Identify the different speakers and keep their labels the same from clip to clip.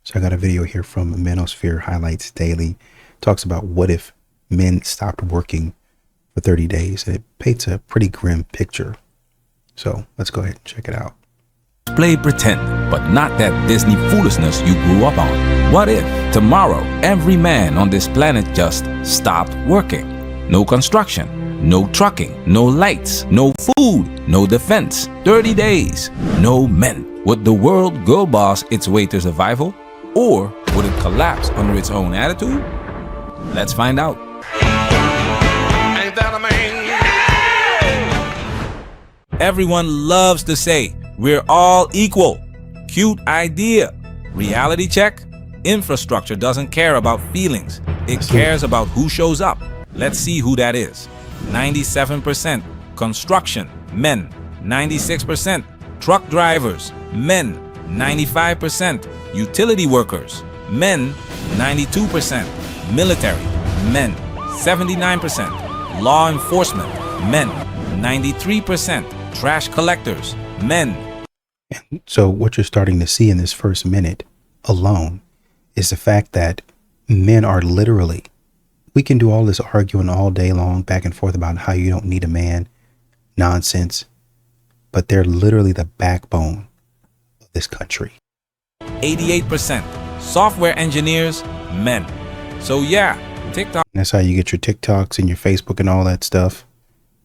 Speaker 1: So I got a video here from Manosphere Highlights Daily. Talks about what if men stopped working for 30 days. And it paints a pretty grim picture. So let's go ahead and check it out.
Speaker 2: Play pretend, but not that Disney foolishness you grew up on. What if tomorrow every man on this planet just stopped working? No construction, no trucking, no lights, no food, no defense. 30 days, no men. Would the world girl boss its way to survival? Or would it collapse under its own attitude? Let's find out.
Speaker 3: Ain't that a man?
Speaker 2: Everyone loves to say, we're all equal. Cute idea. Reality check? Infrastructure doesn't care about feelings. It cares about who shows up. Let's see who that is. 97% construction, men. 96% truck drivers, men. 95% utility workers, men. 92% military, men. 79% law enforcement, men. 93% trash collectors, men.
Speaker 1: So what you're starting to see in this first minute alone is the fact that men are literally, we can do all this arguing all day long back and forth about how you don't need a man, nonsense, but they're literally the backbone of this country.
Speaker 2: 88% software engineers, men. So yeah, TikTok.
Speaker 1: That's how you get your TikToks and your Facebook and all that stuff.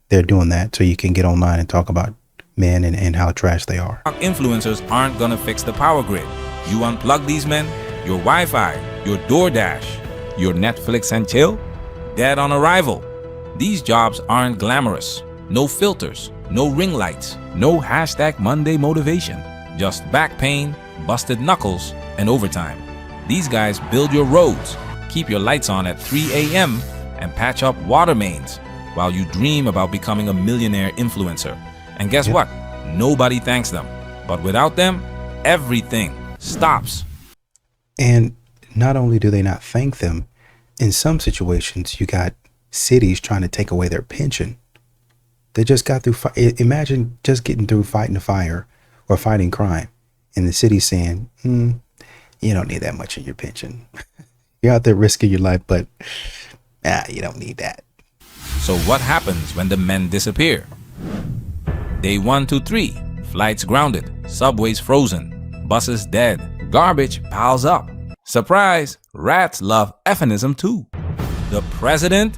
Speaker 1: They're doing that so you can get online and talk about men and how trash they are.
Speaker 2: Influencers aren't gonna fix the power grid. You unplug these men, your Wi-Fi, your DoorDash, your Netflix and chill, dead on arrival. These jobs aren't glamorous. No filters, no ring lights, no hashtag Monday motivation. Just back pain, busted knuckles, and overtime. These guys build your roads, keep your lights on at 3 a.m. and patch up water mains while you dream about becoming a millionaire influencer. And guess what? Nobody thanks them. But without them, everything stops.
Speaker 1: And not only do they not thank them, in some situations, you got cities trying to take away their pension. They just got through, imagine just getting through fighting a fire or fighting crime. And the city saying, you don't need that much in your pension. You're out there risking your life, but you don't need that.
Speaker 2: So what happens when the men disappear? Day 1 to 3, flights grounded, subways frozen, buses dead, garbage piles up. Surprise, rats love euphemism too. The president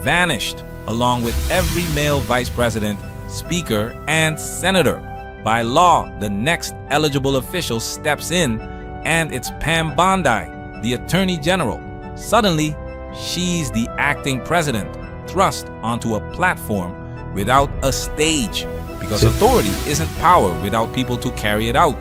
Speaker 2: vanished, along with every male vice president, speaker, and senator. By law, the next eligible official steps in, and it's Pam Bondi, the Attorney General. Suddenly, she's the acting president, thrust onto a platform without a stage, because authority isn't power without people to carry it out.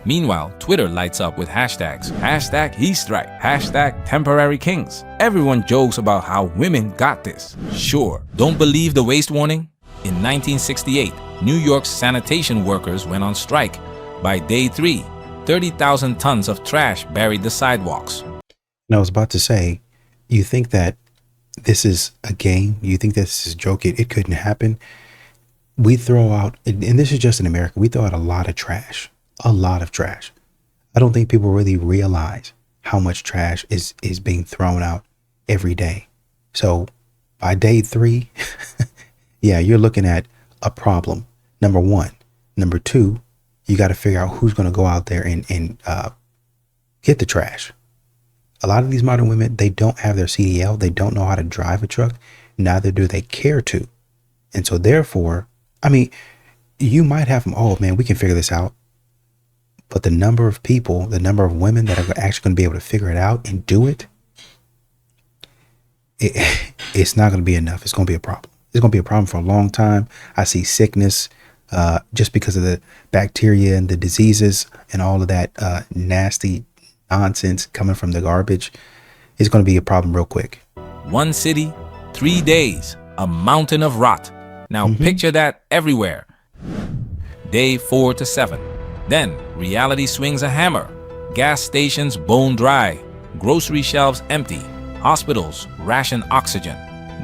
Speaker 2: Meanwhile, Twitter lights up with hashtags. Hashtag he strike. Hashtag temporary kings. Everyone jokes about how women got this. Sure, don't believe the waste warning? In 1968, New York's sanitation workers went on strike. By day 3, 30,000 tons of trash buried the sidewalks.
Speaker 1: And I was about to say, you think that this is a game? You think this is a joke? It couldn't happen. We throw out, and this is just in America, we throw out a lot of trash. A lot of trash. I don't think people really realize how much trash is being thrown out every day. So by day 3, yeah, you're looking at a problem. Number 1. Number 2, you got to figure out who's going to go out there and get the trash. A lot of these modern women, they don't have their CDL. They don't know how to drive a truck. Neither do they care to. And so therefore, I mean, you might have them, oh man, we can figure this out. But the number of people, the number of women that are actually going to be able to figure it out and do it, it's not going to be enough. It's going to be a problem. It's going to be a problem for a long time. I see sickness just because of the bacteria and the diseases and all of that nasty nonsense coming from the garbage. It's going to be a problem real quick.
Speaker 2: 1 city, 3 days, a mountain of rot. Now picture that everywhere. Day 4 to 7. Then reality swings a hammer. Gas stations bone dry. Grocery shelves empty. Hospitals ration oxygen.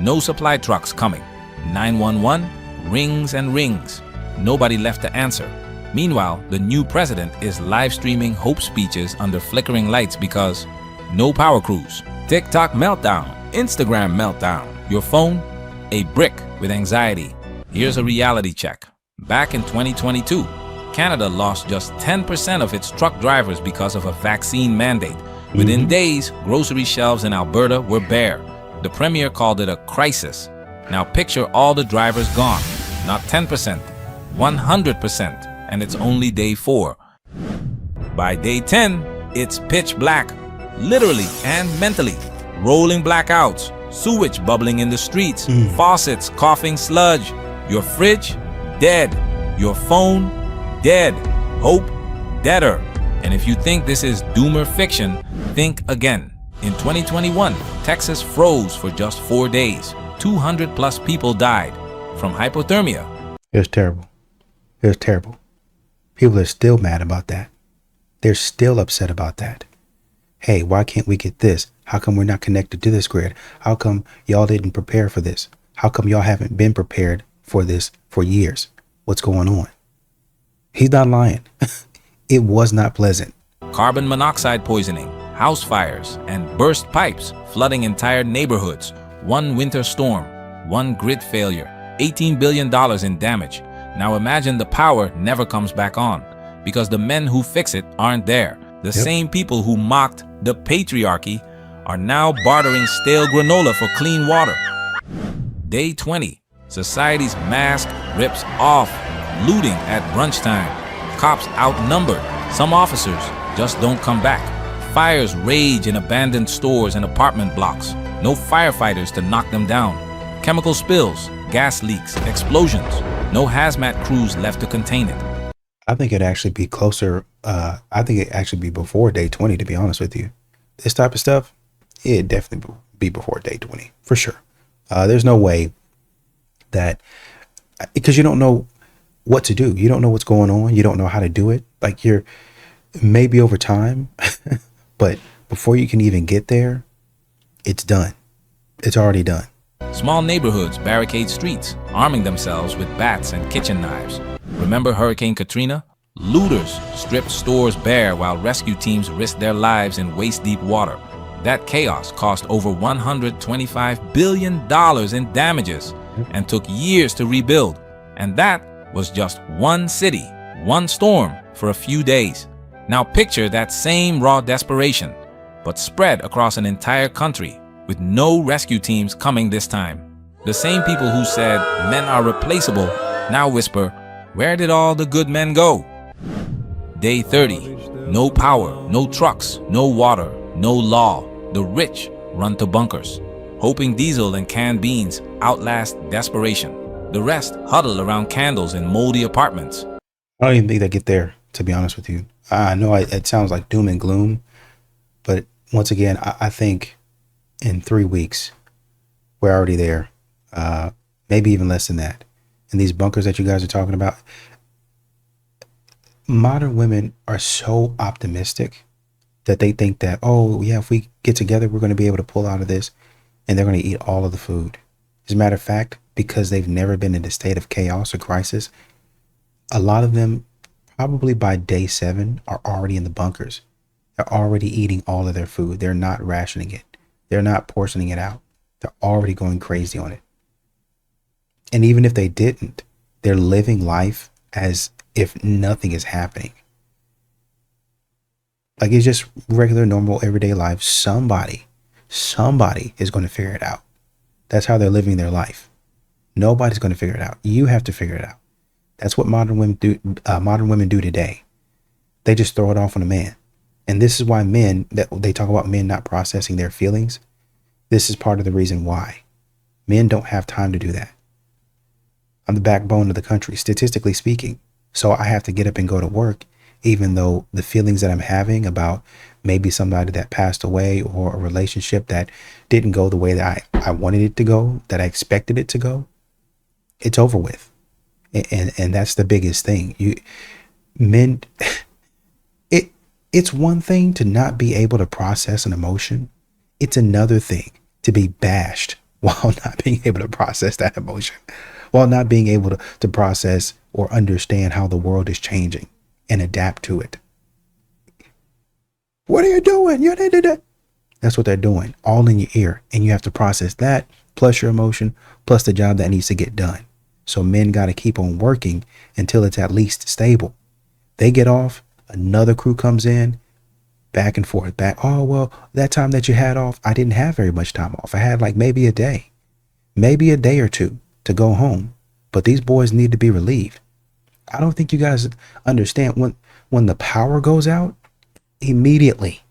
Speaker 2: No supply trucks coming. 911 rings and rings. Nobody left to answer. Meanwhile, the new president is live streaming hope speeches under flickering lights because no power crews. TikTok meltdown, Instagram meltdown, your phone, a brick with anxiety. Here's a reality check. Back in 2022, Canada lost just 10% of its truck drivers because of a vaccine mandate. Within days, grocery shelves in Alberta were bare. The premier called it a crisis. Now picture all the drivers gone. Not 10%, 100%, and it's only day 4. By day 10, it's pitch black, literally and mentally. Rolling blackouts, sewage bubbling in the streets, faucets coughing sludge. Your fridge, dead. Your phone, dead. Hope, deader. And if you think this is doomer fiction, think again. In 2021, Texas froze for just 4 days. 200 plus people died from hypothermia.
Speaker 1: It was terrible. It was terrible. People are still mad about that. They're still upset about that. Hey, why can't we get this? How come we're not connected to this grid? How come y'all didn't prepare for this? How come y'all haven't been prepared for this for years? What's going on? He's not lying. It was not pleasant.
Speaker 2: Carbon monoxide poisoning, house fires, and burst pipes flooding entire neighborhoods. One winter storm, one grid failure, $18 billion in damage. Now imagine the power never comes back on because the men who fix it aren't there. The same people who mocked the patriarchy are now bartering stale granola for clean water. Day 20, society's mask rips off, looting at brunch time. Cops outnumbered. Some officers just don't come back. Fires rage in abandoned stores and apartment blocks. No firefighters to knock them down. Chemical spills, gas leaks, explosions. No hazmat crews left to contain it.
Speaker 1: I think it'd actually be closer. I think it'd actually be before day 20, to be honest with you. This type of stuff, it'd definitely be before day 20, for sure. There's no way that, because you don't know what to do. You don't know what's going on. You don't know how to do it. Like, you're maybe over time, but before you can even get there, it's done. It's already done.
Speaker 2: Small neighborhoods barricade streets, arming themselves with bats and kitchen knives. Remember Hurricane Katrina? Looters stripped stores bare while rescue teams risked their lives in waist-deep water. That chaos cost over $125 billion in damages and took years to rebuild. And that was just one city, one storm for a few days. Now picture that same raw desperation, but spread across an entire country with no rescue teams coming this time. The same people who said men are replaceable now whisper, where did all the good men go? Day 30, no power, no trucks, no water, no law. The rich run to bunkers, hoping diesel and canned beans outlast desperation. The rest huddle around candles in moldy apartments.
Speaker 1: I don't even think they get there, to be honest with you. I know it sounds like doom and gloom, but once again, I think in 3 weeks, we're already there. Maybe even less than that. And these bunkers that you guys are talking about, modern women are so optimistic that they think that, oh yeah, if we get together, we're going to be able to pull out of this, and they're going to eat all of the food. As a matter of fact, because they've never been in a state of chaos or crisis, a lot of them probably by day 7 are already in the bunkers. They're already eating all of their food. They're not rationing it. They're not portioning it out. They're already going crazy on it. And even if they didn't, they're living life as if nothing is happening. Like, it's just regular, normal, everyday life. Somebody is going to figure it out. That's how they're living their life. Nobody's going to figure it out. You have to figure it out. That's what modern women do. Modern women do today. They just throw it off on a man. And this is why men, that they talk about men not processing their feelings. This is part of the reason why men don't have time to do that. I'm the backbone of the country, statistically speaking. So I have to get up and go to work, even though the feelings that I'm having about maybe somebody that passed away or a relationship that didn't go the way that I wanted it to go, that I expected it to go, it's over with. And that's the biggest thing. Men, it's one thing to not be able to process an emotion. It's another thing to be bashed while not being able to process that emotion, while not being able to process or understand how the world is changing and adapt to it. What are you doing? That's what they're doing, all in your ear. And you have to process that, plus your emotion, plus the job that needs to get done. So men got to keep on working until it's at least stable. They get off, another crew comes in, back and forth, back. Oh, well, that time that you had off, I didn't have very much time off. I had like maybe a day or two to go home. But these boys need to be relieved. I don't think you guys understand when the power goes out, immediately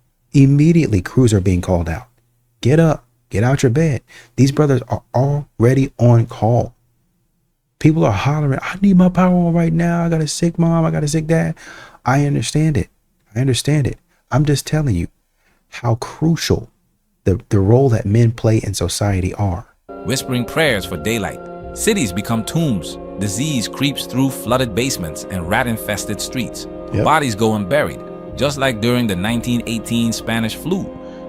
Speaker 1: crews are being called out. Get up, get out your bed. These brothers are already on call. People are hollering, I need my power on right now. I got a sick mom. I got a sick dad. I understand it. I'm just telling you how crucial the role that men play in society are.
Speaker 2: Whispering prayers for daylight. Cities become tombs. Disease creeps through flooded basements and rat-infested streets.
Speaker 1: Yep.
Speaker 2: Bodies go unburied, just like during the 1918 Spanish flu,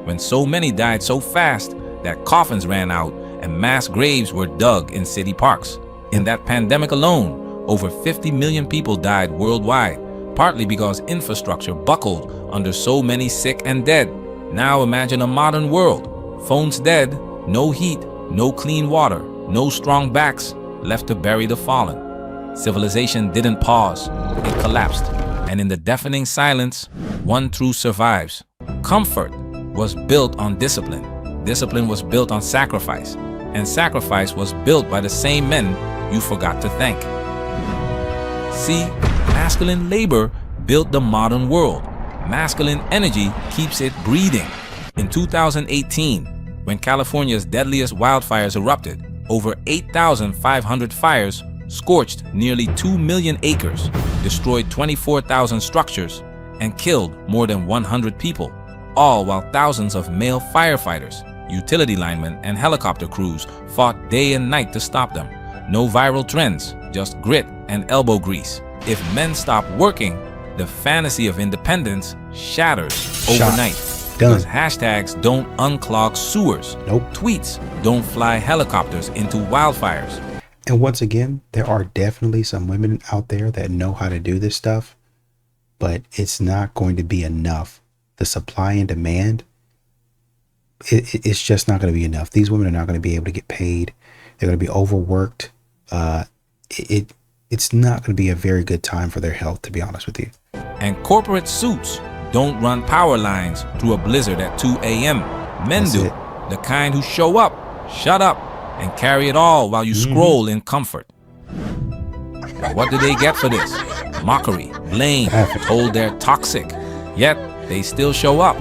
Speaker 2: when so many died so fast that coffins ran out and mass graves were dug in city parks. In that pandemic alone, over 50 million people died worldwide, partly because infrastructure buckled under so many sick and dead. Now imagine a modern world. Phones dead, no heat, no clean water, no strong backs left to bury the fallen. Civilization didn't pause, it collapsed. And in the deafening silence, one truth survives. Comfort was built on discipline. Discipline was built on sacrifice. And sacrifice was built by the same men you forgot to thank. See, masculine labor built the modern world. Masculine energy keeps it breathing. In 2018, when California's deadliest wildfires erupted, over 8,500 fires scorched nearly 2 million acres, destroyed 24,000 structures, and killed more than 100 people, all while thousands of male firefighters, utility linemen, and helicopter crews fought day and night to stop them. No viral trends, just grit and elbow grease. If men stop working, the fantasy of independence shatters overnight.
Speaker 1: Done.
Speaker 2: Because hashtags don't unclog sewers.
Speaker 1: Nope.
Speaker 2: Tweets don't fly helicopters into wildfires.
Speaker 1: And once again, there are definitely some women out there that know how to do this stuff, but it's not going to be enough. The supply and demand, it's just not going to be enough. These women are not going to be able to get paid. They're going to be overworked. It's not going to be a very good time for their health, to be honest with you.
Speaker 2: And corporate suits don't run power lines through a blizzard at 2 a.m. Men
Speaker 1: That's
Speaker 2: do.
Speaker 1: it.
Speaker 2: The kind who show up, shut up, and carry it all while you scroll in comfort. What do they get for this? Mockery, blame, told they're toxic. Yet, they still show up.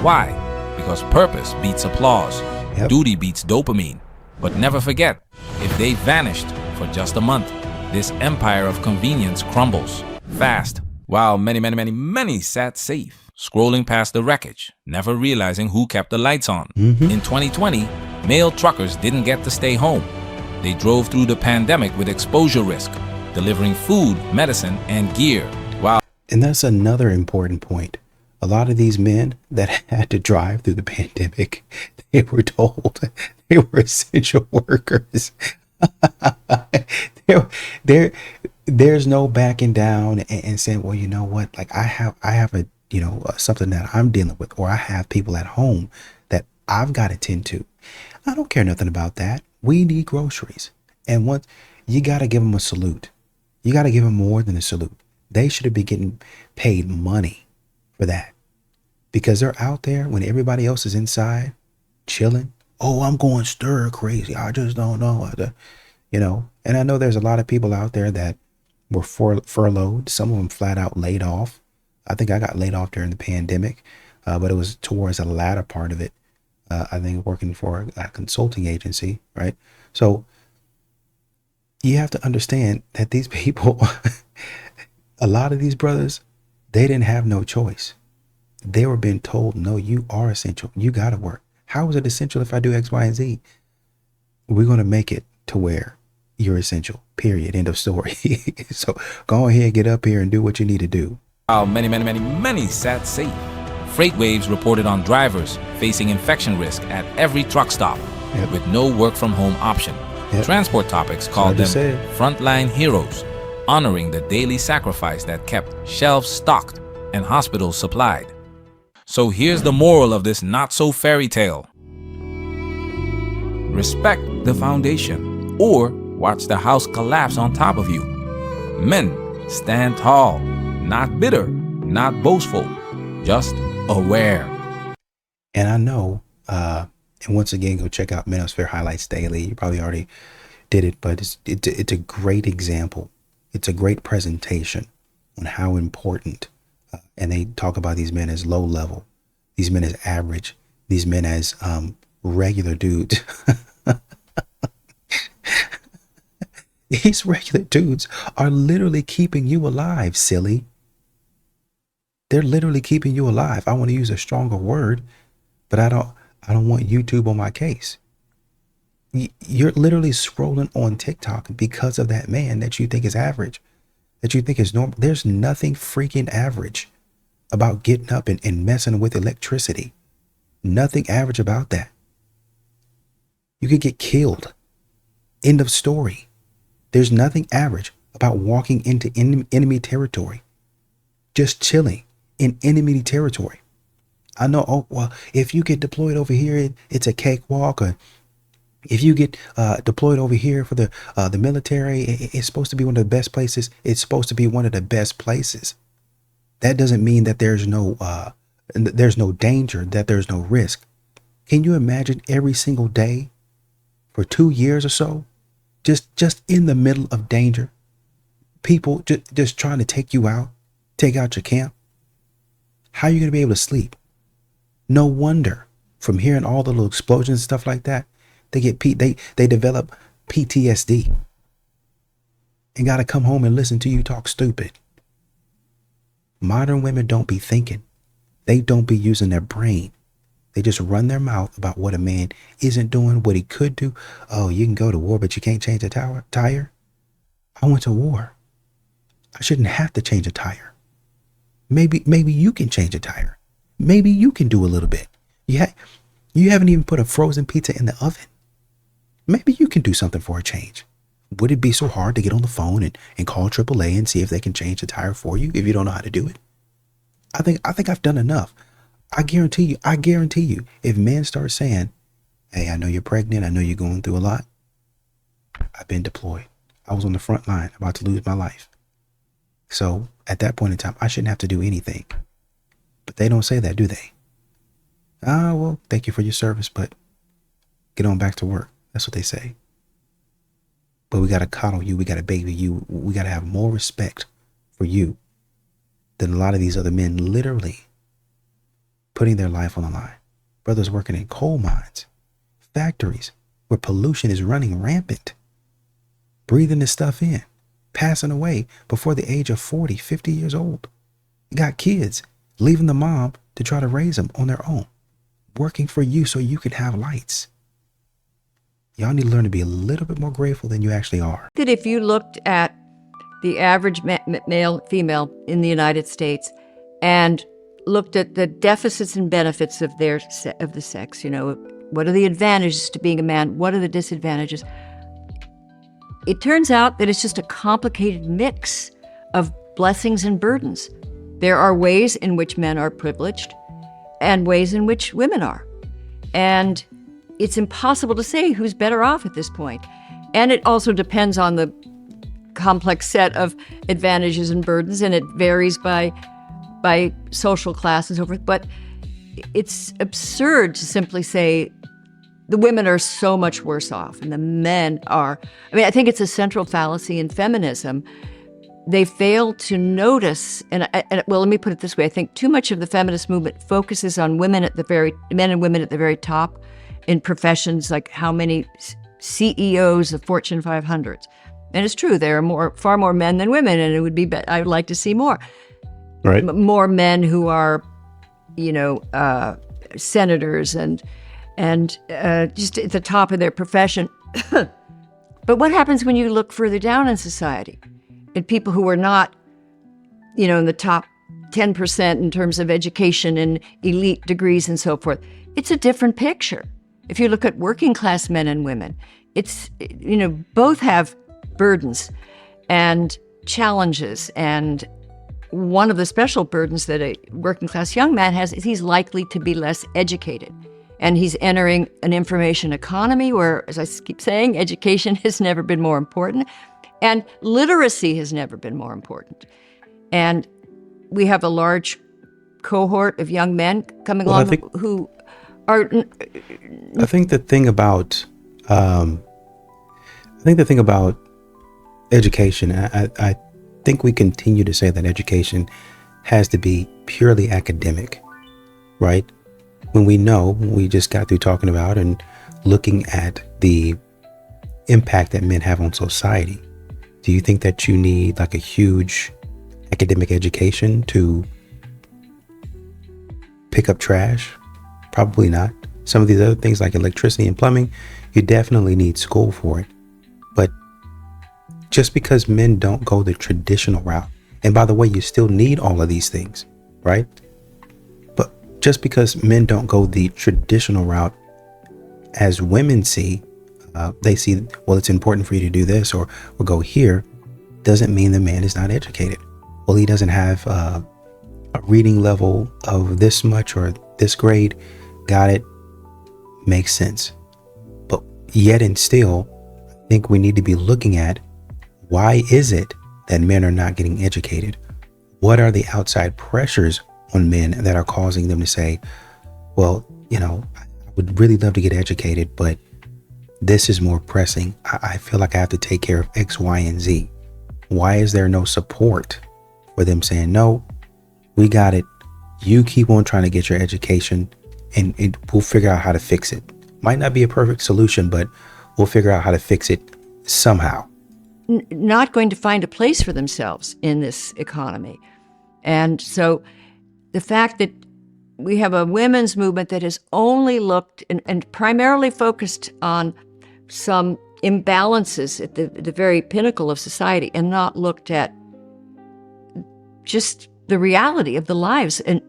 Speaker 2: Why? Because purpose beats applause.
Speaker 1: Yep.
Speaker 2: Duty beats dopamine. But never forget, if they vanished for just a month, this empire of convenience crumbles fast, while many sat safe, scrolling past the wreckage, never realizing who kept the lights on. In 2020, male truckers didn't get to stay home. They drove through the pandemic with exposure risk, delivering food, medicine, and gear. While
Speaker 1: And that's another important point. A lot of these men that had to drive through the pandemic, they were told they were essential workers. There's no backing down and saying, well, you know what, like I have a, something that I'm dealing with, or I have people at home that I've got to tend to. I don't care nothing about that. We need groceries. And once you got to give them a salute, you got to give them more than a salute. They should have been getting paid money for that, because they're out there when everybody else is inside chilling. Oh, I'm going stir crazy. I just don't know. And I know there's a lot of people out there that were furloughed. Some of them flat out laid off. I think I got laid off during the pandemic, but it was towards the latter part of it. I think working for a consulting agency, right? So you have to understand that these people, a lot of these brothers, they didn't have no choice. They were being told, no, you are essential. You got to work. How is it essential if I do X, Y, and Z? We're going to make it to where you're essential, period, end of story. So go ahead, get up here and do what you need to do.
Speaker 2: While many sat safe. Freight waves reported on drivers facing infection risk at every truck stop, with no work from home option.
Speaker 1: Yep.
Speaker 2: Transport Topics called them
Speaker 1: Like I said.
Speaker 2: frontline heroes. honoring the daily sacrifice that kept shelves stocked and hospitals supplied. So here's the moral of this not-so-fairy tale. Respect the foundation, or watch the house collapse on top of you. Men, stand tall, not bitter, not boastful, just aware.
Speaker 1: And I know, and once again, go check out Manosphere Highlights Daily. You probably already did it, but it's a great example. It's a great presentation on how important, and they talk about these men as low level, these men as average, these men as regular dudes. These regular dudes are literally keeping you alive, silly. They're literally keeping you alive. I want to use a stronger word, but I don't want YouTube on my case. You're literally scrolling on TikTok because of that man that you think is average, that you think is normal. There's nothing freaking average about getting up and messing with electricity. Nothing average about that. You could get killed. End of story. There's nothing average about walking into enemy territory, just chilling in enemy territory. I know, oh, well, if you get deployed over here, it's a cakewalk. Or if you get deployed over here for the military, it's supposed to be one of the best places. It's supposed to be one of the best places. That doesn't mean that there's no danger, that there's no risk. Can you imagine every single day for 2 years or so, just in the middle of danger, people just trying to take you out, take out your camp? How are you going to be able to sleep? No wonder from hearing all the little explosions and stuff like that, they develop PTSD and got to come home and listen to you talk stupid. Modern women don't be thinking. They don't be using their brain. They just run their mouth about what a man isn't doing, what he could do. Oh, you can go to war, but you can't change a tire. I went to war. I shouldn't have to change a tire. Maybe you can change a tire. Maybe you can do a little bit. You haven't even put a frozen pizza in the oven. Maybe you can do something for a change. Would it be so hard to get on the phone and call AAA and see if they can change the tire for you if you don't know how to do it? I think I've done enough. I guarantee you, if men start saying, hey, I know you're pregnant, I know you're going through a lot. I've been deployed. I was on the front line about to lose my life. So at that point in time, I shouldn't have to do anything. But they don't say that, do they? Well, thank you for your service, but get on back to work. That's what they say. But we got to coddle you. We got to baby you. We got to have more respect for you than a lot of these other men literally putting their life on the line. Brothers working in coal mines, factories where pollution is running rampant, breathing this stuff in, passing away before the age of 40, 50 years old. You got kids leaving the mom to try to raise them on their own, working for you so you can have lights. Y'all need to learn to be a little bit more grateful than you actually are.
Speaker 4: That if you looked at the average male, female in the United States and looked at the deficits and benefits of the sex, you know, what are the advantages to being a man? What are the disadvantages? It turns out that it's just a complicated mix of blessings and burdens. There are ways in which men are privileged and ways in which women are. And it's impossible to say who's better off at this point. And it also depends on the complex set of advantages and burdens, and it varies by social class and so forth. But it's absurd to simply say the women are so much worse off and the men are. I mean, I think it's a central fallacy in feminism. They fail to notice, and well, let me put it this way. I think too much of the feminist movement focuses on men and women at the very top in professions, like how many CEOs of Fortune 500s. And it's true, there are far more men than women, and it would be, I would like to see more.
Speaker 1: Right.
Speaker 4: More men who are, senators and just at the top of their profession. But what happens when you look further down in society? And people who are not, in the top 10% in terms of education and elite degrees and so forth, it's a different picture. If you look at working class men and women, it's, both have burdens. And challenges, and one of the special burdens that a working class young man has is he's likely to be less educated. And he's entering an information economy where, as I keep saying, education has never been more important, and literacy has never been more important. And we have a large cohort of young men coming along who are.
Speaker 1: I think the thing about education, I think we continue to say that education has to be purely academic, right? When we just got through talking about and looking at the impact that men have on society. Do you think that you need like a huge academic education to pick up trash? Probably not. Some of these other things like electricity and plumbing, you definitely need school for it. But just because men don't go the traditional route, and by the way, you still need all of these things, right? But just because men don't go the traditional route as women see, they see, well, it's important for you to do this or go here, doesn't mean the man is not educated. Well, he doesn't have a reading level of this much or this grade. Got it. Makes sense. But yet and still, I think we need to be looking at, why is it that men are not getting educated? What are the outside pressures on men that are causing them to say, well, I would really love to get educated, but this is more pressing. I feel like I have to take care of X, Y, and Z. Why is there no support for them saying, no, we got it. You keep on trying to get your education and we'll figure out how to fix it. Might not be a perfect solution, but we'll figure out how to fix it somehow.
Speaker 4: Not going to find a place for themselves in this economy. And so the fact that we have a women's movement that has only looked and primarily focused on some imbalances at the very pinnacle of society and not looked at just the reality of the lives. And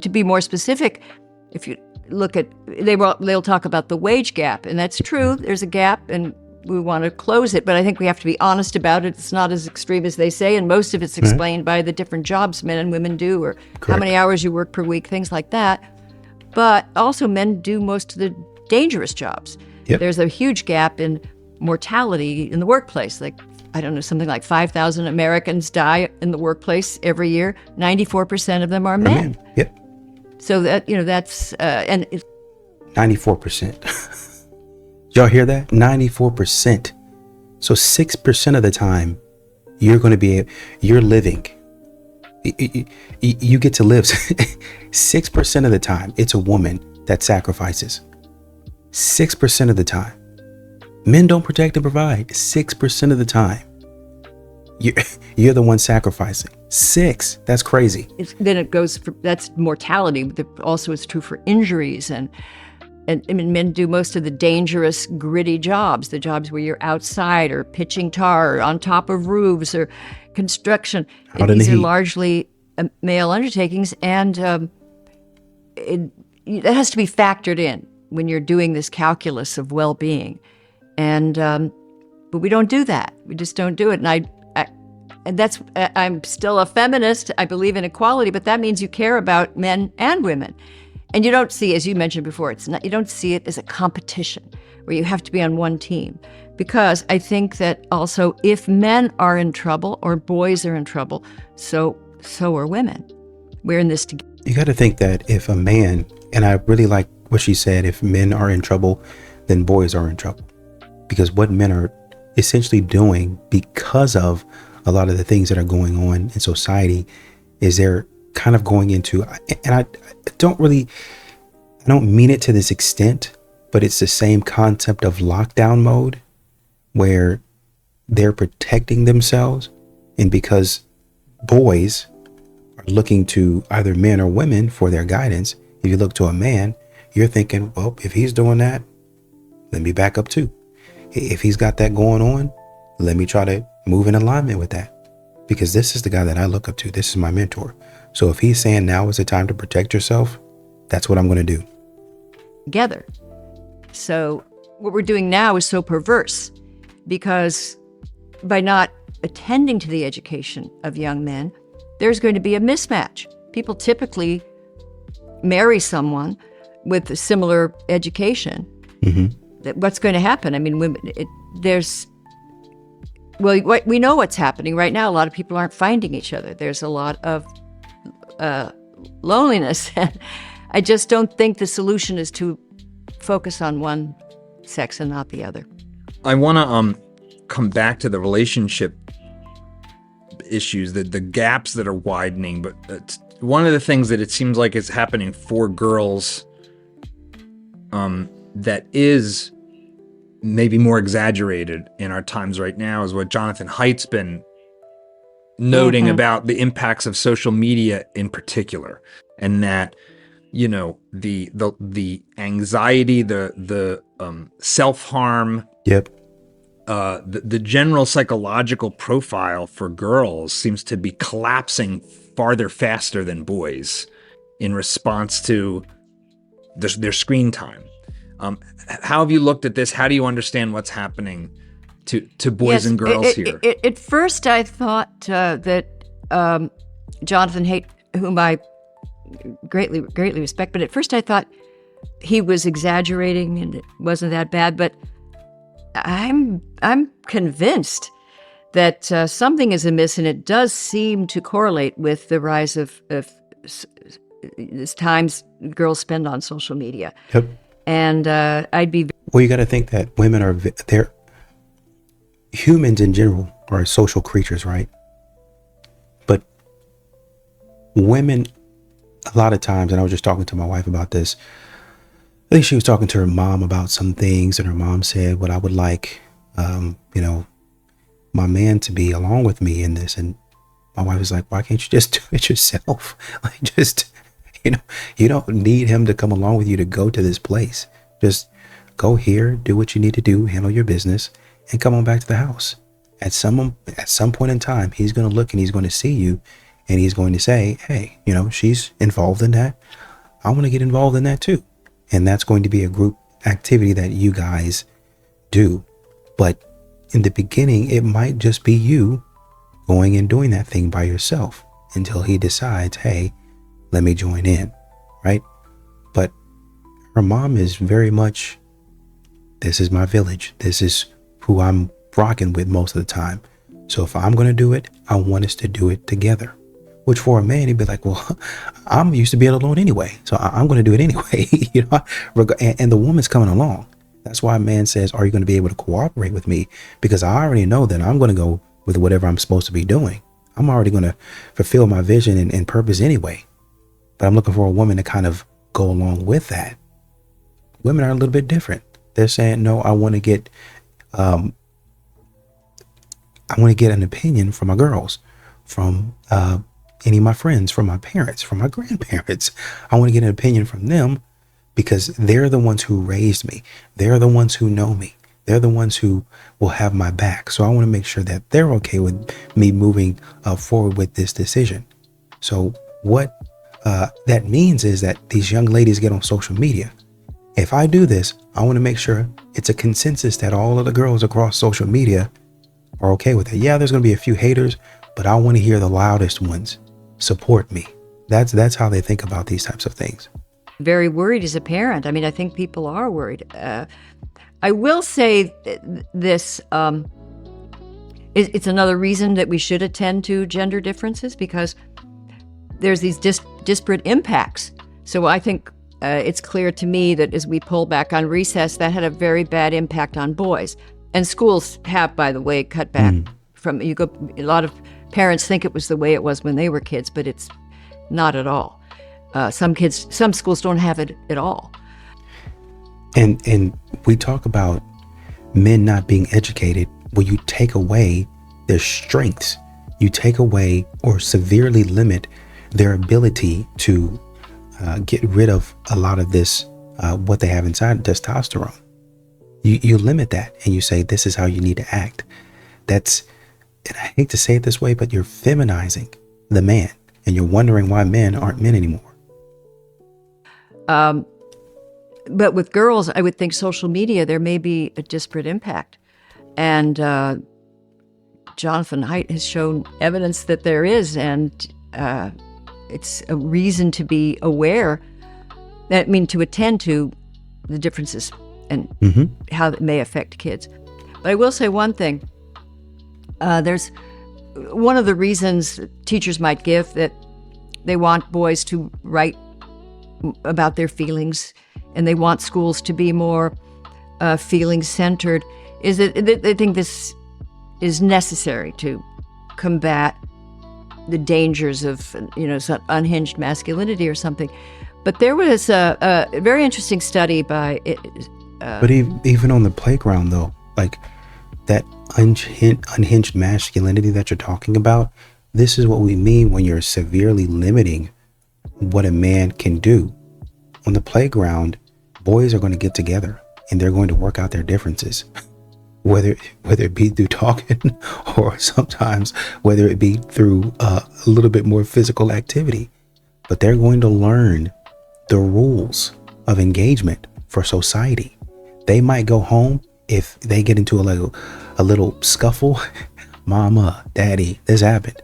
Speaker 4: to be more specific, if you look at, they'll talk about the wage gap, and that's true. There's a gap, and we want to close it, but I think we have to be honest about it. It's not as extreme as they say, and most of it's explained by the different jobs men and women do, or how many hours you work per week, things like that. But also men do most of the dangerous jobs. Yep. There's a huge gap in mortality in the workplace. Like, I don't know, something like 5,000 Americans die in the workplace every year. 94% of them are men.
Speaker 1: Yep.
Speaker 4: So that, that's, and
Speaker 1: 94%. Y'all hear that? 94%. So 6% of the time, you're living. You get to live. 6% of the time, it's a woman that sacrifices. 6% of the time. Men don't protect and provide. 6% of the time. You're the one sacrificing. 6. That's crazy.
Speaker 4: Then it goes for, that's mortality. Also, it's true for injuries and I mean, men do most of the dangerous, gritty jobs, the jobs where you're outside or pitching tar or on top of roofs or construction. These are largely male undertakings, and that has to be factored in when you're doing this calculus of well-being. And but we don't do that. We just don't do it. And I'm still a feminist. I believe in equality, but that means you care about men and women. And you don't see, as you mentioned before, you don't see it as a competition where you have to be on one team. Because I think that also if men are in trouble or boys are in trouble, so are women. We're in this together.
Speaker 1: You got to think that if a man, and I really like what she said, if men are in trouble, then boys are in trouble. Because what men are essentially doing because of a lot of the things that are going on in society is they're kind of going into, and I don't mean it to this extent, but it's the same concept of lockdown mode where they're protecting themselves. And because boys are looking to either men or women for their guidance, if you look to a man, you're thinking, well, if he's doing that, let me back up too. If he's got that going on, let me try to move in alignment with that. Because this is the guy that I look up to. This is my mentor. So if he's saying now is the time to protect yourself, that's what I'm going to do.
Speaker 4: Together. So what we're doing now is so perverse because by not attending to the education of young men, there's going to be a mismatch. People typically marry someone with a similar education. What's going to happen? I mean, we know what's happening right now. A lot of people aren't finding each other. There's a lot of loneliness. I just don't think the solution is to focus on one sex and not the other.
Speaker 5: I want to come back to the relationship issues, the gaps that are widening. But one of the things that it seems like is happening for girls that is maybe more exaggerated in our times right now is what Jonathan Haidt's been noting about the impacts of social media in particular, and that, you know, the anxiety, the self-harm, the general psychological profile for girls seems to be collapsing farther faster than boys in response to their screen time. How have you looked at this? How do you understand what's happening to boys and girls here?
Speaker 4: At first, I thought that Jonathan Haidt, whom I greatly respect, but at first I thought he was exaggerating and it wasn't that bad. But I'm convinced that something is amiss, and it does seem to correlate with the rise of times girls spend on social media.
Speaker 1: Yep.
Speaker 4: And I'd be...
Speaker 1: Well, you got to think that women they're humans in general are social creatures, right? But women, a lot of times, and I was just talking to my wife about this, I think she was talking to her mom about some things, and her mom said, what I would like, my man to be along with me in this. And my wife was like, why can't you just do it yourself? Like, just, you don't need him to come along with you to go to this place. Just go here, do what you need to do, handle your business, and come on back to the house. At some point in time, he's going to look and he's going to see you, and he's going to say, hey, she's involved in that. I want to get involved in that too. And that's going to be a group activity that you guys do. But in the beginning, it might just be you going and doing that thing by yourself until he decides, hey, let me join in, right? But her mom is very much, this is my village. This is who I'm rocking with most of the time. So if I'm going to do it, I want us to do it together. Which for a man, he'd be like, well, I'm used to being alone anyway, so I'm going to do it anyway. And the woman's coming along. That's why a man says, are you going to be able to cooperate with me? Because I already know that I'm going to go with whatever I'm supposed to be doing. I'm already going to fulfill my vision and purpose anyway. But I'm looking for a woman to kind of go along with that. Women are a little bit different. They're saying, no, I want to get an opinion from my girls, from any of my friends, from my parents, from my grandparents. I want to get an opinion from them because they're the ones who raised me. They're the ones who know me. They're the ones who will have my back. So I want to make sure that they're okay with me moving forward with this decision. So what that means is that these young ladies get on social media. If I do this, I want to make sure it's a consensus that all of the girls across social media are okay with it. Yeah, there's going to be a few haters, but I want to hear the loudest ones support me. That's how they think about these types of things.
Speaker 4: Very worried as a parent. I mean, I think people are worried. I will say this, it's another reason that we should attend to gender differences, because there's these disparate impacts. So I think it's clear to me that as we pull back on recess, that had a very bad impact on boys. And schools have, by the way, cut back from, a lot of parents think it was the way it was when they were kids, but it's not at all. Some schools don't have it at all.
Speaker 1: And we talk about men not being educated. Well, you take away their strengths. You take away or severely limit their ability to get rid of a lot of this, what they have inside, testosterone. You limit that and you say, this is how you need to act. And I hate to say it this way, but you're feminizing the man, and you're wondering why men aren't men anymore.
Speaker 4: But with girls, I would think social media, there may be a disparate impact. And Jonathan Haidt has shown evidence that there is, and it's a reason to be aware, to attend to the differences and how that may affect kids. But I will say one thing. There's one of the reasons teachers might give that they want boys to write about their feelings, and they want schools to be more feeling-centered, is that they think this is necessary to combat the dangers of, some unhinged masculinity or something. But there was a very interesting study by...
Speaker 1: but even on the playground, though, like that unhinged masculinity that you're talking about, this is what we mean when you're severely limiting what a man can do. On the playground, boys are going to get together and they're going to work out their differences, whether it be through talking or sometimes whether it be through a little bit more physical activity. But they're going to learn the rules of engagement for society. They might go home if they get into a little scuffle. Mama, daddy, this happened.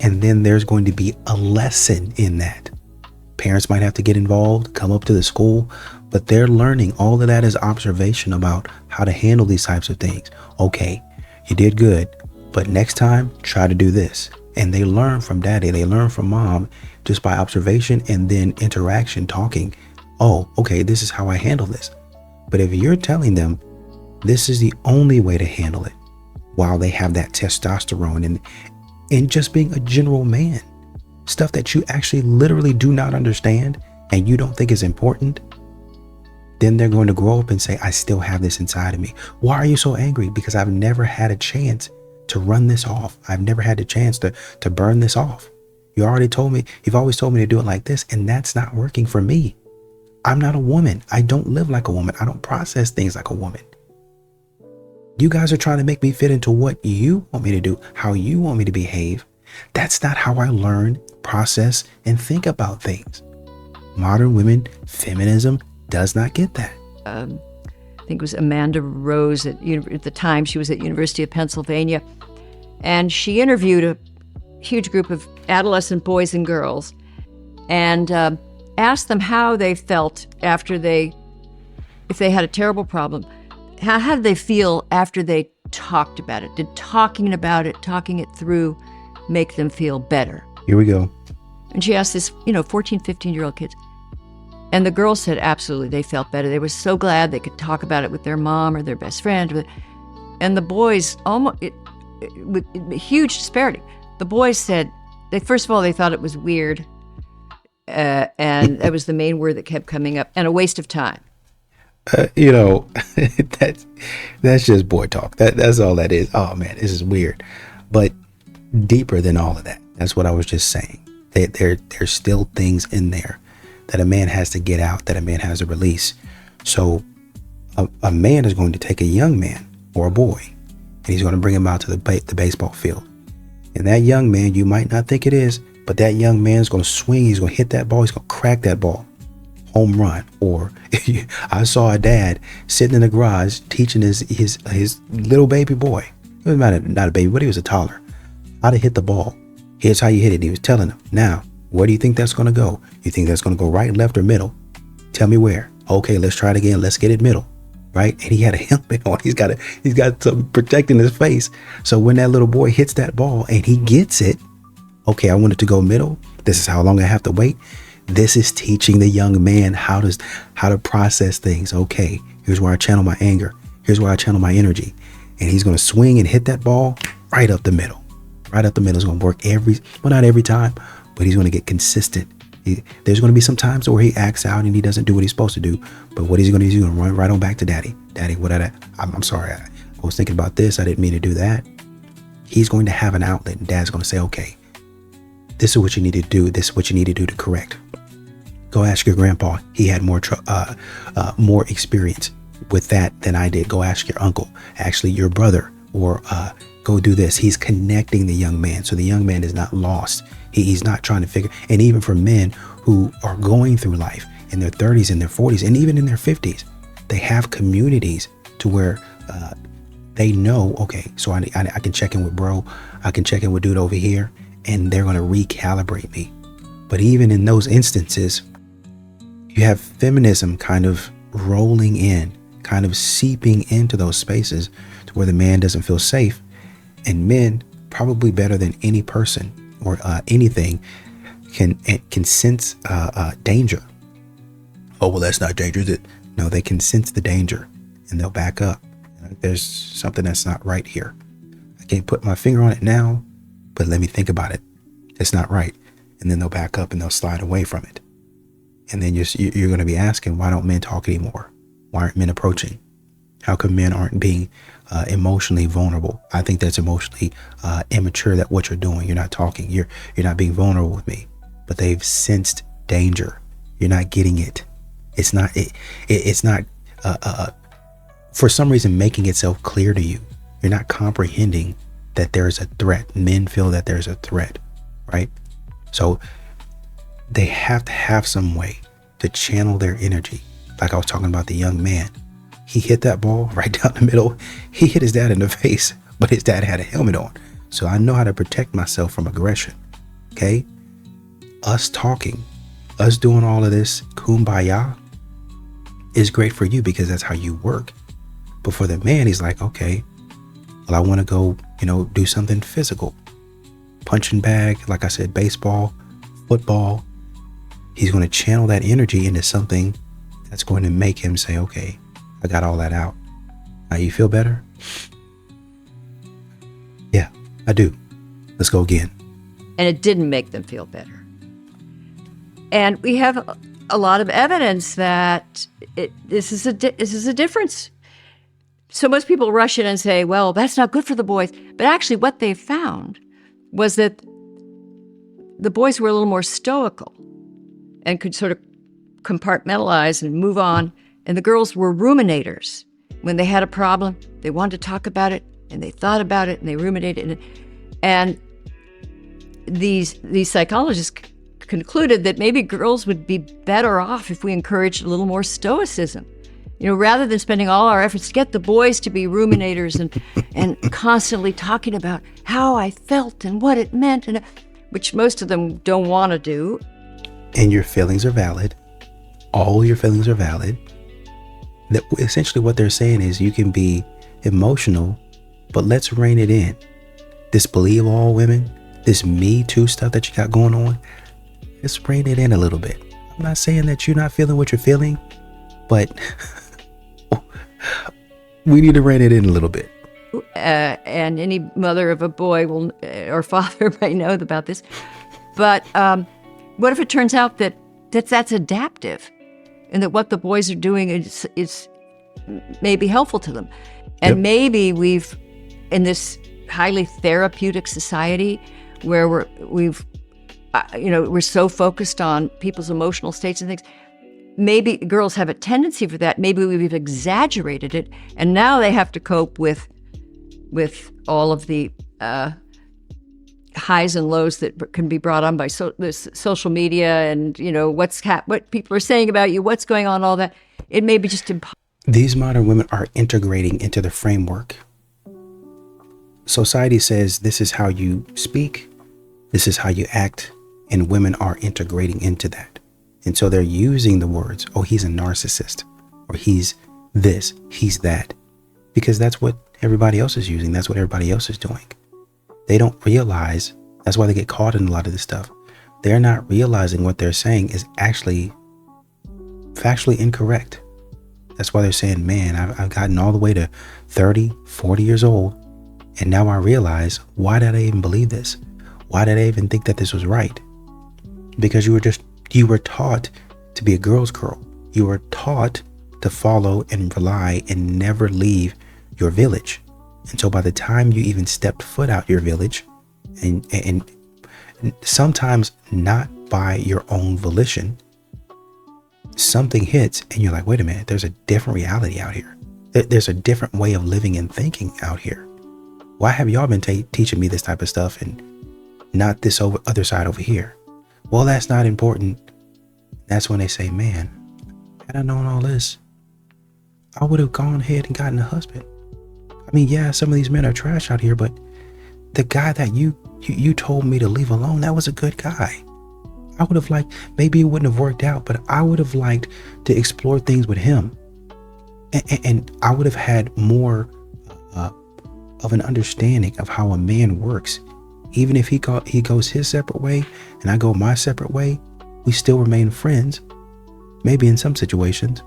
Speaker 1: And then there's going to be a lesson in that. Parents might have to get involved, come up to the school, but they're learning. All of that is observation about how to handle these types of things. Okay, you did good, but next time, try to do this. And they learn from daddy, they learn from mom just by observation and then interaction, talking. Oh, okay, this is how I handle this. But if you're telling them this is the only way to handle it, while they have that testosterone and just being a general man, stuff that you actually literally do not understand and you don't think is important, then they're going to grow up and say, I still have this inside of me. Why are you so angry? Because I've never had a chance to run this off. I've never had the chance to burn this off. You've always told me to do it like this, and that's not working for me. I'm not a woman. I don't live like a woman. I don't process things like a woman. You guys are trying to make me fit into what you want me to do, how you want me to behave. That's not how I learn, process, and think about things. Modern women, feminism does not get that.
Speaker 4: I think it was Amanda Rose at the time. She was at University of Pennsylvania, and she interviewed a huge group of adolescent boys and girls and asked them how they felt after if they had a terrible problem, how did they feel after they talked about it? Did talking about it, talking it through, make them feel better?
Speaker 1: Here we go.
Speaker 4: And she asked this, 14, 15-year-old kids. And the girls said absolutely they felt better. They were so glad they could talk about it with their mom or their best friend. And the boys, with huge disparity. The boys said, first of all, they thought it was weird. And that was the main word that kept coming up, and a waste of time.
Speaker 1: That's just boy talk. That's all that is. Oh man, this is weird. But deeper than all of that, that's what I was just saying. There's still things in there that a man has to get out, that a man has to release. So a man is going to take a young man or a boy, and he's going to bring him out to the baseball field. And that young man, you might not think it is, but that young man is going to swing. He's going to hit that ball. He's going to crack that ball. Home run. Or I saw a dad sitting in the garage teaching his little baby boy. He was not a baby, but he was a toddler, how to hit the ball. Here's how you hit it. He was telling him, now, where do you think that's going to go? You think that's going to go right, left, or middle? Tell me where. Okay, let's try it again. Let's get it middle. Right? And he had a helmet on. He's got something protecting his face. So when that little boy hits that ball and he gets it, okay, I want it to go middle. This is how long I have to wait. This is teaching the young man how to process things. Okay, here's where I channel my anger. Here's where I channel my energy. And he's going to swing and hit that ball right up the middle. Right up the middle is going to work not every time, but he's going to get consistent. There's going to be some times where he acts out and he doesn't do what he's supposed to do. But what he's going to do, he's going to run right on back to daddy. Daddy, I'm sorry. I was thinking about this. I didn't mean to do that. He's going to have an outlet, and dad's going to say, okay, this is what you need to do. This is what you need to do to correct. Go ask your grandpa. He had more experience with that than I did. Go ask your uncle, actually your brother, or go do this. He's connecting the young man. So the young man is not lost. He's not trying to figure. And even for men who are going through life in their 30s and their 40s and even in their 50s, they have communities to where They know, okay, so I can check in with bro, I can check in with dude over here, and they're going to recalibrate me. But even in those instances, you have feminism kind of rolling in, kind of seeping into those spaces to where the man doesn't feel safe. And men, probably better than any person or anything, can sense danger. Oh, well, that's not danger. No, they can sense the danger and they'll back up. There's something that's not right here. I can't put my finger on it now, but let me think about it. It's not right. And then they'll back up and they'll slide away from it. And then you're going to be asking, why don't men talk anymore? Why aren't men approaching? How come men aren't being emotionally vulnerable? I think that's emotionally immature, that what you're doing. You're not talking. You're not being vulnerable with me. But they've sensed danger. You're not getting it. It's not for some reason making itself clear to you. You're not comprehending that there's a threat. Men feel that there's a threat, right? So they have to have some way to channel their energy. Like I was talking about the young man. He hit that ball right down the middle. He hit his dad in the face, but his dad had a helmet on. So I know how to protect myself from aggression. Okay? Us talking, us doing all of this kumbaya is great for you because that's how you work. But for the man, he's like, okay, well, I want to go, do something physical. Punching bag, like I said, baseball, football. He's going to channel that energy into something that's going to make him say, okay, I got all that out. Now you feel better? Yeah, I do. Let's go again.
Speaker 4: And it didn't make them feel better. And we have a lot of evidence that this is a difference. So most people rush in and say, well, that's not good for the boys. But actually what they found was that the boys were a little more stoical and could sort of compartmentalize and move on. And the girls were ruminators. When they had a problem, they wanted to talk about it, and they thought about it, and they ruminated. And these psychologists concluded that maybe girls would be better off if we encouraged a little more stoicism. Rather than spending all our efforts to get the boys to be ruminators and constantly talking about how I felt and what it meant, and which most of them don't want to do.
Speaker 1: And your feelings are valid. All your feelings are valid. That essentially what they're saying is you can be emotional, but let's rein it in. This believe all women, this Me Too stuff that you got going on, let's rein it in a little bit. I'm not saying that you're not feeling what you're feeling, but we need to rein it in a little bit.
Speaker 4: And any mother of a boy will, or father may know about this. But what if it turns out that that's adaptive, and that what the boys are doing is maybe helpful to them, and
Speaker 1: Yep.
Speaker 4: maybe we've, in this highly therapeutic society where we're so focused on people's emotional states and things. Maybe girls have a tendency for that. Maybe we've exaggerated it, and now they have to cope with all of the highs and lows that can be brought on by social media, and what people are saying about you, what's going on, all that. It may be just impossible.
Speaker 1: These modern women are integrating into the framework. Society says this is how you speak, this is how you act, and women are integrating into that. And so they're using the words, oh, he's a narcissist, or he's this, he's that, because that's what everybody else is using. That's what everybody else is doing. They don't realize, that's why they get caught in a lot of this stuff. They're not realizing what they're saying is actually factually incorrect. That's why they're saying, man, I've gotten all the way to 30, 40 years old, and now I realize, why did I even believe this? Why did I even think that this was right? Because you were taught to be a girl's girl. You were taught to follow and rely and never leave your village. And so by the time you even stepped foot out your village, and sometimes not by your own volition, something hits and you're like, wait a minute, there's a different reality out here. There's a different way of living and thinking out here. Why have y'all been teaching me this type of stuff and not this other side over here? Well, that's not important. That's when they say, man, had I known all this, I would have gone ahead and gotten a husband. I mean, yeah, some of these men are trash out here, but the guy that you told me to leave alone, that was a good guy. I would have liked, maybe it wouldn't have worked out, but I would have liked to explore things with him. And I would have had more of an understanding of how a man works. Even if he goes his separate way and I go my separate way, we still remain friends, maybe in some situations.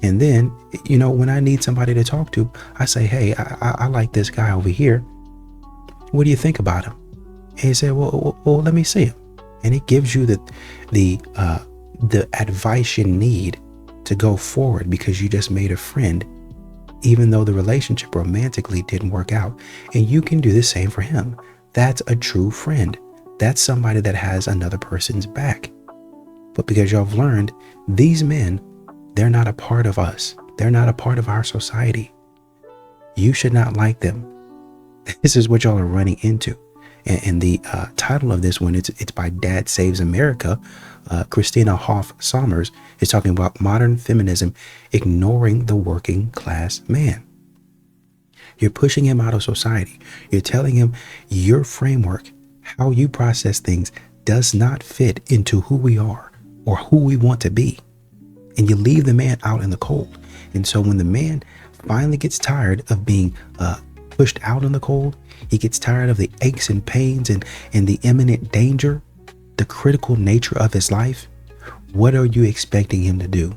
Speaker 1: And then, when I need somebody to talk to, I say, hey, I like this guy over here. What do you think about him? And he said, well, let me see him. And it gives you the advice you need to go forward, because you just made a friend, even though the relationship romantically didn't work out. And you can do the same for him. That's a true friend. That's somebody that has another person's back. But because y'all have learned, these men, they're not a part of us. They're not a part of our society. You should not like them. This is what y'all are running into. And the title of this one, it's by Dad Saves America. Christina Hoff Sommers is talking about modern feminism ignoring the working class man. You're pushing him out of society. You're telling him your framework, how you process things, does not fit into who we are or who we want to be. And you leave the man out in the cold. And so when the man finally gets tired of being pushed out in the cold, he gets tired of the aches and pains and the imminent danger, the critical nature of his life, what are you expecting him to do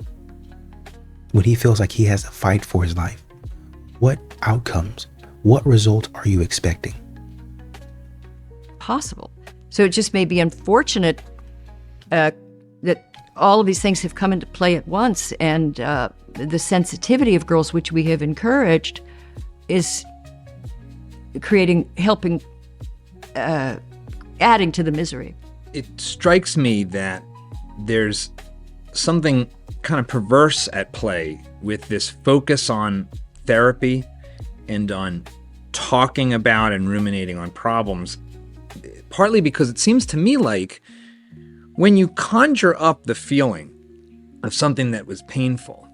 Speaker 1: when he feels like he has to fight for his life? What outcomes, what results are you expecting?
Speaker 4: Possible. So it just may be unfortunate that all of these things have come into play at once, and the sensitivity of girls, which we have encouraged, is helping, adding to the misery.
Speaker 5: It strikes me that there's something kind of perverse at play with this focus on therapy and on talking about and ruminating on problems, partly because it seems to me like when you conjure up the feeling of something that was painful,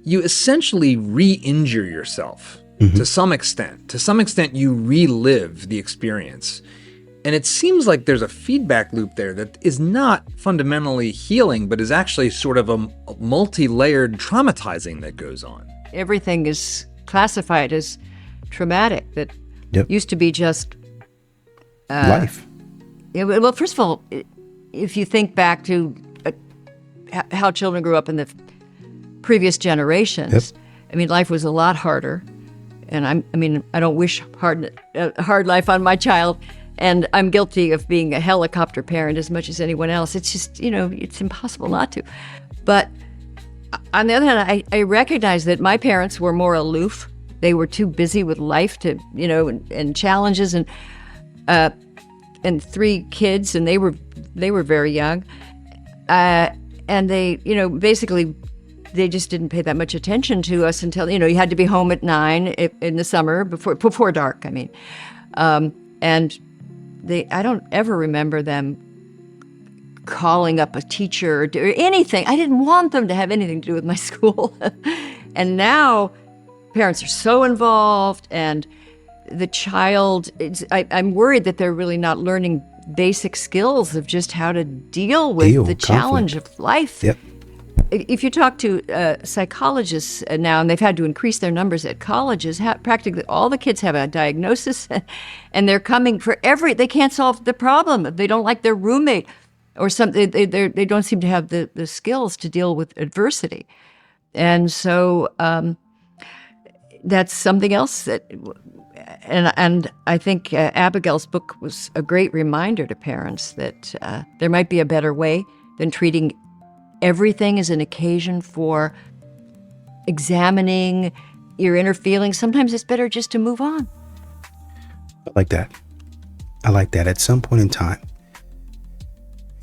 Speaker 5: you essentially re-injure yourself to some extent. To some extent, you relive the experience. And it seems like there's a feedback loop there that is not fundamentally healing, but is actually sort of a multi-layered traumatizing that goes on.
Speaker 4: Everything is classified as traumatic that used to be just
Speaker 1: life.
Speaker 4: Well, first of all, if you think back to how children grew up in the previous generations, I mean, life was a lot harder. And I don't wish a hard life on my child. And I'm guilty of being a helicopter parent as much as anyone else. It's just, it's impossible not to. But on the other hand, I recognize that my parents were more aloof. They were too busy with life to, and challenges, and 3 kids, and they were very young. And they, basically, they just didn't pay that much attention to us until, you had to be home at 9 in the summer before dark, and I don't ever remember them calling up a teacher or anything. I didn't want them to have anything to do with my school. And now parents are so involved, and the child, I'm worried that they're really not learning basic skills of just how to deal with the challenge of life.
Speaker 1: Yep.
Speaker 4: If you talk to psychologists now, and they've had to increase their numbers at colleges, practically all the kids have a diagnosis, and they're coming for they can't solve the problem. They don't like their roommate or something. They don't seem to have the skills to deal with adversity. And so that's something else and I think Abigail's book was a great reminder to parents that there might be a better way than treating everything as an occasion for examining your inner feelings. Sometimes it's better just to move on.
Speaker 1: I like that. At some point in time,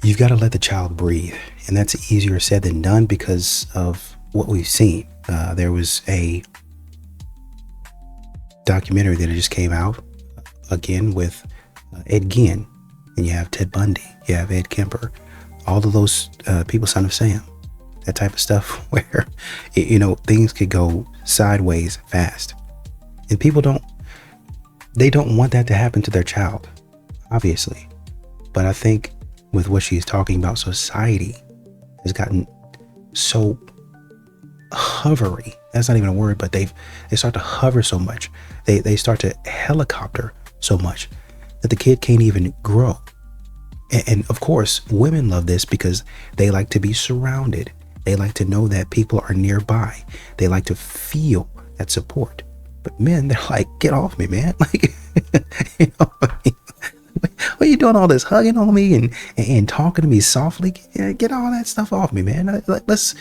Speaker 1: you've got to let the child breathe. And that's easier said than done because of what we've seen. There was a documentary that just came out again with Ed Gein, and you have Ted Bundy, you have Ed Kemper, all of those people, Son of Sam, that type of stuff where, things could go sideways fast. And people they don't want that to happen to their child, obviously. But I think with what she's talking about, society has gotten so hovery. That's not even a word, but they start to hover so much. They start to helicopter so much that the kid can't even grow. And of course, women love this because they like to be surrounded. They like to know that people are nearby. They like to feel that support. But men, they're like, get off me, man. Like, you know, what are you doing all this hugging on me and talking to me softly? Get all that stuff off me, man. Let's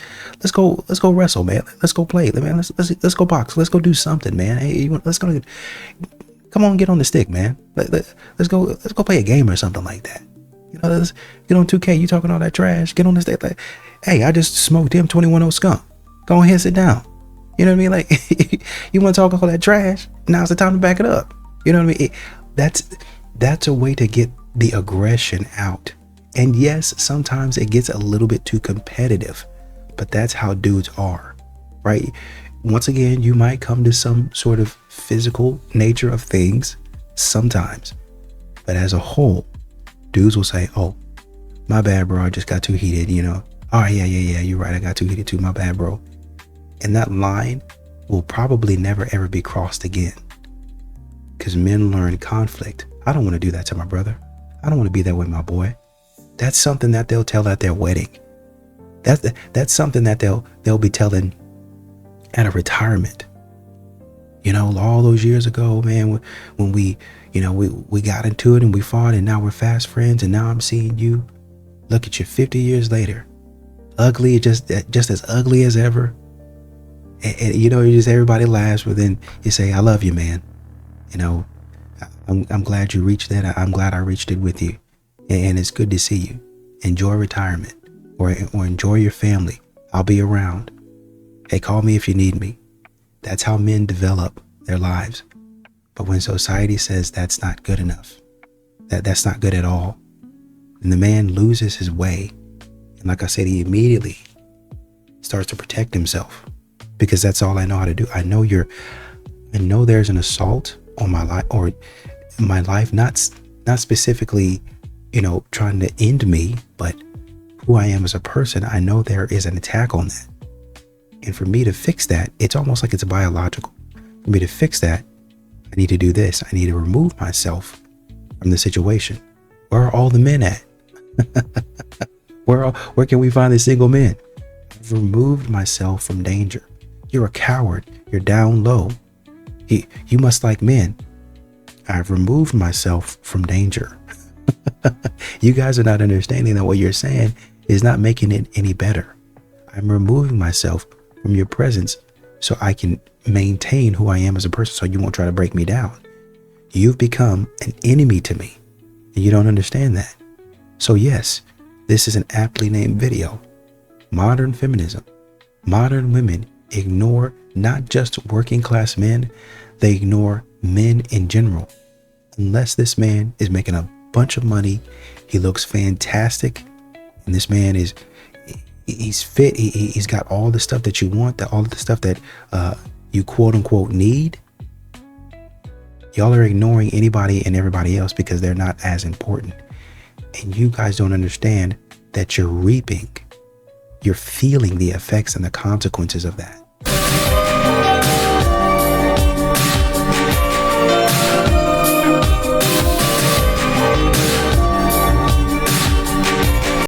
Speaker 1: go wrestle, man. Let's go play, man. Let's go box. Let's go do something, man. Hey, let's go. Come on, get on the stick, man. Let's go play a game or something like that. You know, let's get on 2K. You talking all that trash? Get on the stick. Like, hey, I just smoked him 21 skunk. Go ahead, sit down. You know what I mean? Like, you want to talk all that trash? Now's the time to back it up. You know what I mean? That's a way to get the aggression out. And yes, sometimes it gets a little bit too competitive, but that's how dudes are, right? Once again, you might come to some sort of physical nature of things sometimes, but as a whole, dudes will say, oh, my bad, bro. I just got too heated, you know? Oh, yeah. You're right. I got too heated too. My bad, bro. And that line will probably never, ever be crossed again. Because men learn conflict. I don't want to do that to my brother. I don't want to be that with my boy. That's something that they'll tell at their wedding. That's something that they'll be telling at a retirement. You know, all those years ago, man, when we got into it and we fought and now we're fast friends and now I'm seeing you. Look at you 50 years later. Ugly, just as ugly as ever. And you know, everybody laughs, but then you say, I love you, man. You know, I'm glad you reached that. I'm glad I reached it with you. And it's good to see you. Enjoy retirement or enjoy your family. I'll be around. Hey, call me if you need me. That's how men develop their lives. But when society says that's not good enough, that's not good at all, then the man loses his way. And like I said, he immediately starts to protect himself because that's all I know how to do. I know there's an assault on my life or my life, not specifically, you know, trying to end me, but who I am as a person. I know there is an attack on that. And for me to fix that, it's almost like it's biological. For me to fix that, I need to do this. I need to remove myself from the situation. Where are all the men at? Where can we find the single men? I've removed myself from danger. You're a coward. You're down low. You must like men. I've removed myself from danger. You guys are not understanding that what you're saying is not making it any better. I'm removing myself from your presence so I can maintain who I am as a person so you won't try to break me down. You've become an enemy to me and you don't understand that. So yes, this is an aptly named video. Modern feminism. Modern women ignore not just working class men, they ignore men in general. Unless this man is making a bunch of money, he looks fantastic, and this man he's fit, he's got all the stuff that you want, all the stuff that you quote unquote need. Y'all are ignoring anybody and everybody else because they're not as important. And you guys don't understand that you're feeling the effects and the consequences of that.